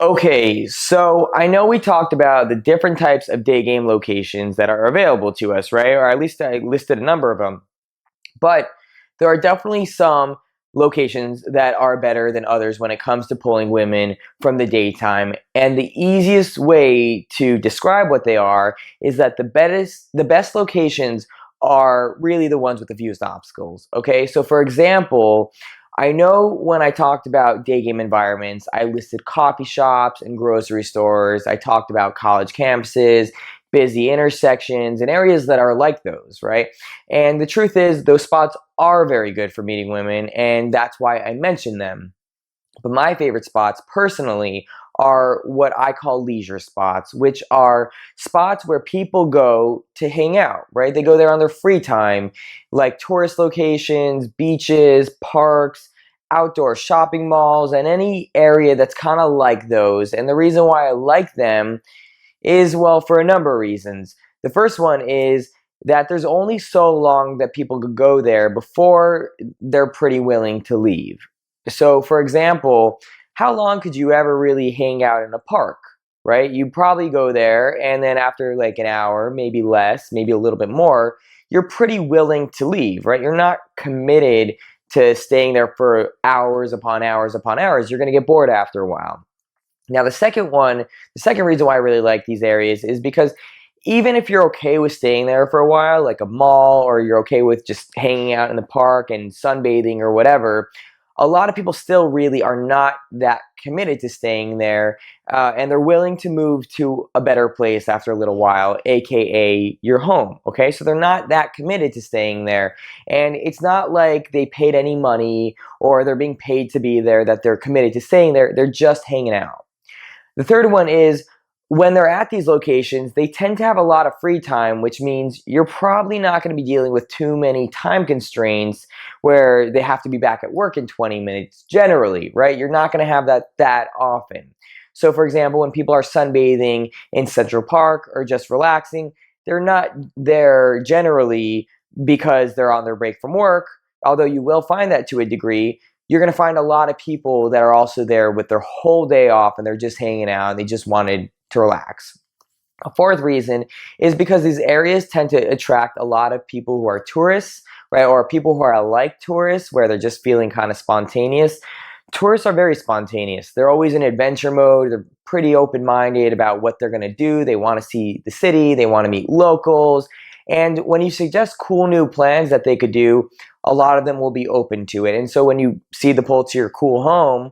Okay, so I know we talked about the different types of day game locations that are available to us, right? Or at least I listed a number of them. But there are definitely some locations that are better than others when it comes to pulling women from the daytime. And the easiest way to describe what they are is that the best locations are really the ones with the fewest obstacles. Okay, so for example, I know when I talked about day game environments, I listed coffee shops and grocery stores. I talked about college campuses, busy intersections, and areas that are like those, right? And the truth is, those spots are very good for meeting women, and that's why I mention them. But my favorite spots, personally, are what I call leisure spots, which are spots where people go to hang out, right? They go there on their free time, like tourist locations, beaches, parks, outdoor shopping malls, and any area that's kind of like those. And the reason why I like them is, well, for a number of reasons. The first one is that there's only so long that people could go there before they're pretty willing to leave. So, for example, how long could you ever really hang out in a park, right? You probably go there, and then after like an hour, maybe less, maybe a little bit more, you're pretty willing to leave, right? You're not committed to staying there for hours upon hours upon hours. You're going to get bored after a while. Now, the second reason why I really like these areas is because even if you're okay with staying there for a while, like a mall, or you're okay with just hanging out in the park and sunbathing or whatever, a lot of people still really are not that committed to staying there, and they're willing to move to a better place after a little while, aka your home. Okay, so they're not that committed to staying there, and it's not like they paid any money or they're being paid to be there that they're committed to staying there. They're just hanging out. The third one is when they're at these locations, they tend to have a lot of free time, which means you're probably not going to be dealing with too many time constraints where they have to be back at work in 20 minutes generally, right? You're not going to have that often. So, for example, when people are sunbathing in Central Park or just relaxing, they're not there generally because they're on their break from work, although you will find that to a degree. You're going to find a lot of people that are also there with their whole day off and they're just hanging out and they just wanted to relax. A fourth reason is because these areas tend to attract a lot of people who are tourists, right? Or people who are like tourists, where they're just feeling kind of spontaneous. Tourists are very spontaneous. They're always in adventure mode. They're pretty open-minded about what they're going to do. They want to see the city. They want to meet locals. And when you suggest cool new plans that they could do, a lot of them will be open to it. And so when you see the pull to your cool home,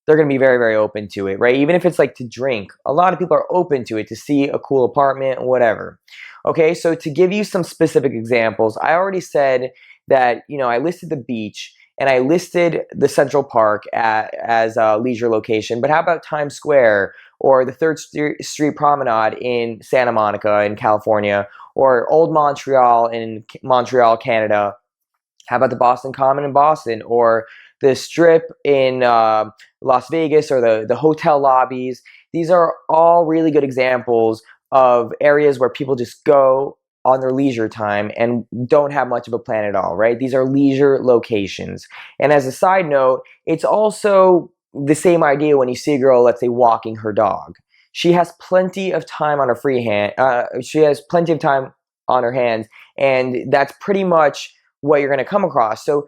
they're going to be very, very open to it, right? Even if it's like to drink, a lot of people are open to it, to see a cool apartment, whatever. Okay, so to give you some specific examples, I already said that, I listed the beach and I listed the Central Park as a leisure location, but how about Times Square or the Third Street Promenade in Santa Monica in California, or Old Montreal in Montreal, Canada? How about the Boston Common in Boston, or the Strip in Las Vegas, or the hotel lobbies? These are all really good examples of areas where people just go on their leisure time and don't have much of a plan at all, right? These are leisure locations. And as a side note, it's also the same idea when you see a girl, let's say, walking her dog. She has plenty of time on her free hand. She has plenty of time on her hands, and that's pretty much what you're going to come across. So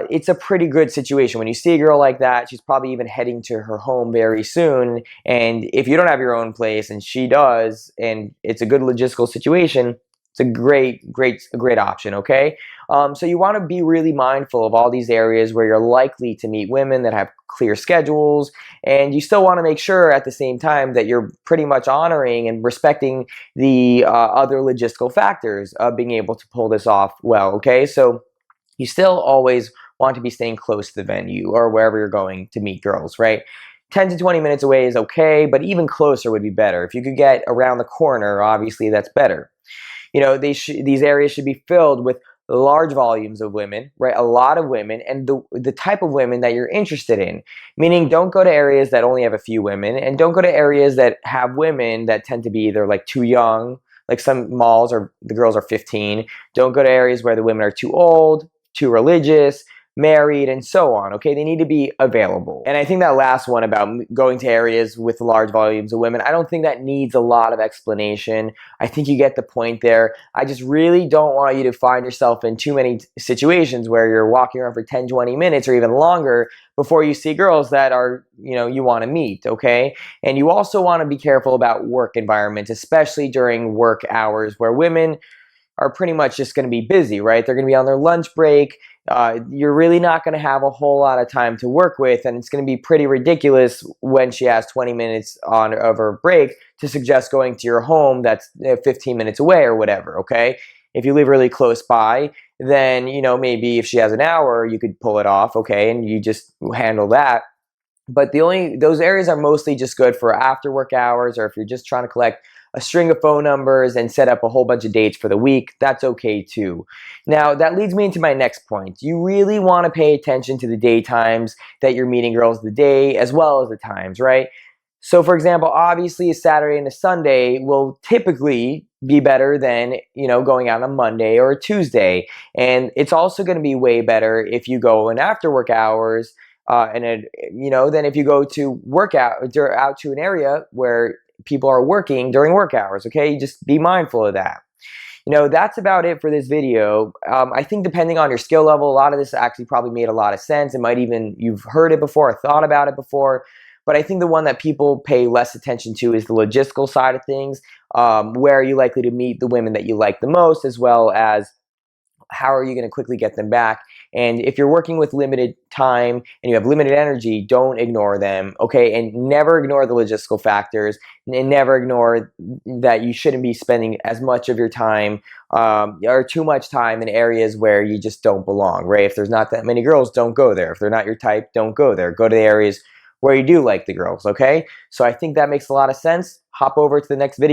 it's a pretty good situation. When you see a girl like that, she's probably even heading to her home very soon. And if you don't have your own place and she does, and it's a good logistical situation, it's a great option, okay? So you want to be really mindful of all these areas where you're likely to meet women that have clear schedules, and you still want to make sure at the same time that you're pretty much honoring and respecting the other logistical factors of being able to pull this off well, okay? So you still always want to be staying close to the venue or wherever you're going to meet girls, right? 10 to 20 minutes away is okay, but even closer would be better. If you could get around the corner, obviously that's better. These areas should be filled with large volumes of women, right? A lot of women, and the type of women that you're interested in. Meaning, don't go to areas that only have a few women, and don't go to areas that have women that tend to be either like too young, like some malls, or the girls are 15. Don't go to areas where the women are too old, too religious, married, and so on, okay? They need to be available. And I think that last one about going to areas with large volumes of women, I don't think that needs a lot of explanation. I think you get the point there. I just really don't want you to find yourself in too many situations where you're walking around for 10, 20 minutes or even longer before you see girls that are, you want to meet, okay? And you also want to be careful about work environments, especially during work hours where women are pretty much just going to be busy, right? They're going to be on their lunch break. You're really not going to have a whole lot of time to work with, and it's going to be pretty ridiculous when she has 20 minutes of her break to suggest going to your home that's 15 minutes away or whatever, okay? If you live really close by, then, maybe if she has an hour, you could pull it off, okay, and you just handle that. But those areas are mostly just good for after work hours, or if you're just trying to collect a string of phone numbers and set up a whole bunch of dates for the week, that's okay too. Now, that leads me into my next point. You really want to pay attention to the day times that you're meeting girls of the day as well as the times, right? So for example, obviously a Saturday and a Sunday will typically be better than, going out on a Monday or a Tuesday. And it's also going to be way better if you go in after work hours, then if you go to work out to an area where people are working during work hours, okay? Just be mindful of that. That's about it for this video. I think depending on your skill level, a lot of this actually probably made a lot of sense. It might even, you've heard it before or thought about it before, but I think the one that people pay less attention to is the logistical side of things, where are you likely to meet the women that you like the most, as well as how are you going to quickly get them back. And if you're working with limited time and you have limited energy, don't ignore them, okay? And never ignore the logistical factors, and never ignore that you shouldn't be spending as much of your time or too much time in areas where you just don't belong, right? If there's not that many girls, don't go there. If they're not your type, don't go there. Go to the areas where you do like the girls, okay? So I think that makes a lot of sense. Hop over to the next video.